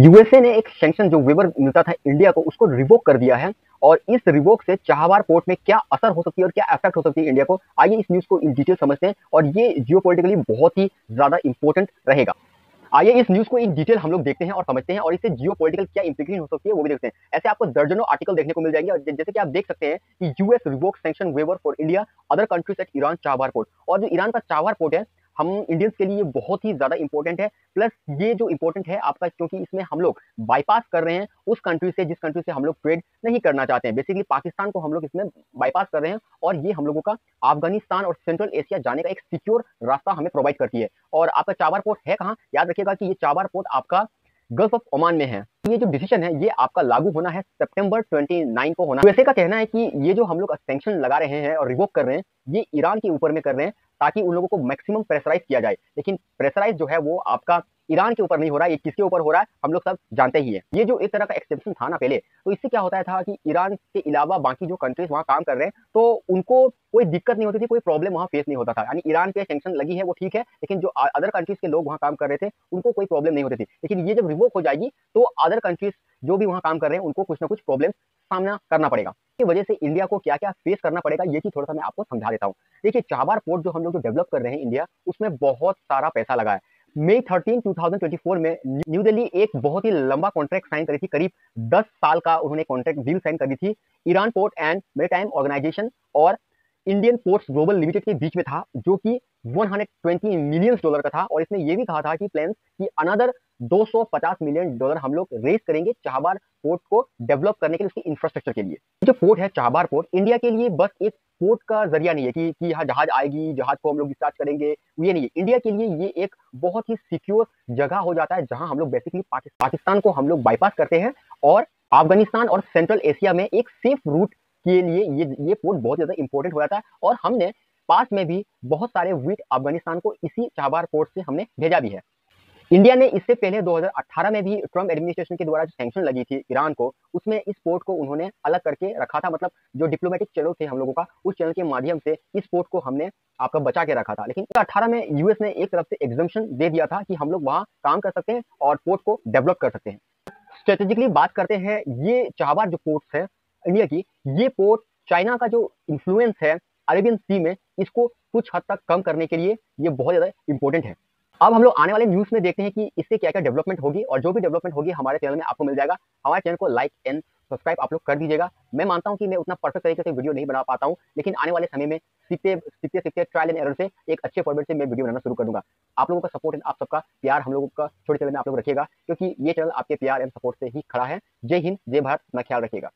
USA ने एक sanction जो वेवर मिलता था इंडिया को उसको रिवोक कर दिया है। और इस रिवोक से चाबहार पोर्ट में क्या असर हो सकती है और क्या इफेक्ट हो सकती है इंडिया को, आइए इस न्यूज को इन डिटेल समझते हैं और ये जियोपॉलिटिकली बहुत ही ज्यादा इंपॉर्टेंट रहेगा। आइए इस न्यूज को इन डिटेल हम लोग देखते हैं और समझते हैं और इससे जियोपॉलिटिकल क्या इंप्लीकेशन हो सकती है वो भी देखते हैं। ऐसे आपको दर्जनों आर्टिकल देखने को मिल जाएंगे और जैसे कि आप देख सकते हैं कि US revoke sanction waiver for India other countries at Iran Chabahar port. और जो ईरान का चाबहार पोर्ट है हम इंडियंस के लिए बहुत ही ज्यादा इंपॉर्टेंट है। प्लस ये जो इंपॉर्टेंट है आपका क्योंकि इसमें हम लोग बाईपास कर रहे हैं उस कंट्री से जिस कंट्री से हम लोग ट्रेड नहीं करना चाहते हैं। बेसिकली पाकिस्तान को हम लोग इसमें बाईपास कर रहे हैं और ये हम लोगों का अफगानिस्तान और सेंट्रल एशिया जाने का एक सिक्योर रास्ता हमें प्रोवाइड करती है। और आपका चाबहार पोर्ट है कहाँ, याद रखिएगा कि ये चाबहार पोर्ट आपका गल्फ ऑफ ओमान में है। ये जो डिसीजन है ये आपका लागू होना है सितंबर 29 को होना है। यूएसए का कहना है कि ये जो हम लोग सैंक्शन लगा रहे हैं और रिवोक कर रहे हैं ये ईरान के ऊपर में कर रहे हैं ताकि उन लोगों को मैक्सिमम प्रेशराइज किया जाए। लेकिन प्रेशराइज जो है वो आपका ईरान के ऊपर नहीं हो रहा है, ये किसके ऊपर हो रहा है हम लोग सब जानते ही है। ये जो एक तरह का एक्सेप्शन था ना पहले, तो इससे क्या होता था कि ईरान के अलावा बाकी जो कंट्रीज वहां काम कर रहे हैं तो उनको कोई दिक्कत नहीं होती थी, कोई प्रॉब्लम वहां फेस नहीं होता था। यानी ईरान पे सैंक्शन लगी है वो ठीक है, लेकिन जो अदर कंट्रीज के लोग वहां काम कर रहे थे उनको कोई प्रॉब्लम नहीं होती थी। लेकिन ये जब रिवोक हो जाएगी तो अदर कंट्रीज जो भी वहां काम कर रहे हैं उनको कुछ ना कुछ प्रॉब्लम सामना करना पड़ेगा। की वजह से इंडिया को क्या क्या फेस करना पड़ेगा ये चीज थोड़ा सा मैं आपको समझा देता हूँ। देखिए चाबहार पोर्ट जो हम लोग जो डेवलप कर रहे हैं इंडिया, उसमें बहुत सारा पैसा लगा है। मई 13, 2024 में न्यू दिल्ली एक बहुत ही लंबा कॉन्ट्रैक्ट साइन करी थी, करीब 10 साल का उन्होंने कॉन्ट्रैक्ट डील साइन करी थी Iran port and maritime organization और इंडियन पोर्ट्स ग्लोबल लिमिटेड के बीच में था, जो कि 120 मिलियन डॉलर का था। और इसमें यह भी कहा था कि प्लान्स कि अनदर 250 मिलियन डॉलर हम लोग रेस करेंगे चाबहार पोर्ट को डेवलप करने के लिए, उसकी इंफ्रास्ट्रक्चर के लिए। जो पोर्ट है चाबहार पोर्ट इंडिया के लिए बस एक पोर्ट का जरिया नहीं है कि यहाँ जहाज आएगी, जहाज को हम लोग डिस्चार्ज करेंगे, ये नहीं है। इंडिया के लिए ये एक बहुत ही सिक्योर जगह हो जाता है जहां हम लोग बेसिकली पाकिस्तान को हम लोग बाईपास करते हैं और अफगानिस्तान और सेंट्रल एशिया में एक सेफ रूट के लिए ये पोर्ट बहुत ज्यादा इंपॉर्टेंट हो जाता है। और हमने पास में भी बहुत सारे व्हीट अफगानिस्तान को इसी चाबहार पोर्ट से हमने भेजा भी है। इंडिया ने इससे पहले 2018 में भी ट्रम्प एडमिनिस्ट्रेशन के द्वारा जो सैंक्शन लगी थी ईरान को, उसमें इस पोर्ट को उन्होंने अलग करके रखा था। मतलब जो डिप्लोमेटिक चैनल थे हम लोगों का, उस चैनल के माध्यम से इस पोर्ट को हमने आपका बचा के रखा था। लेकिन 2018 में यूएस ने एक तरफ से एग्जम्पशन दे दिया था कि हम लोग वहां काम कर सकते हैं और पोर्ट को डेवलप कर सकते हैं। स्ट्रेटेजिकली बात करते हैं, ये चाबहार जो पोर्ट्स है इंडिया की, ये पोर्ट चाइना का जो इन्फ्लुएंस है अरेबियन सी में, इसको कुछ हद तक कम करने के लिए ये बहुत ज्यादा इंपॉर्टेंट है। अब हम लोग आने वाले न्यूज में देखते हैं कि इससे क्या क्या डेवलपमेंट होगी और जो भी डेवलपमेंट होगी हमारे चैनल में आपको मिल जाएगा। हमारे चैनल को लाइक एंड सब्सक्राइब आप लोग कर दीजिएगा। मैं मानता हूं कि मैं उतना परफेक्ट तरीके से वीडियो नहीं बना पाता हूं, लेकिन आने वाले समय में सीखते सीखते सीखते ट्रायल एंड एरर से एक अच्छे फॉर्मेट से मैं वीडियो बनाना शुरू कर दूंगा। आप लोगों का सपोर्ट एंड आप सबका प्यार हम लोगों का छोटे चैनल में आप लोग रखिएगा, क्योंकि ये चैनल आपके प्यार एंड सपोर्ट से ही खड़ा है। जय हिंद, जय भारत, अपना ख्याल रखिएगा।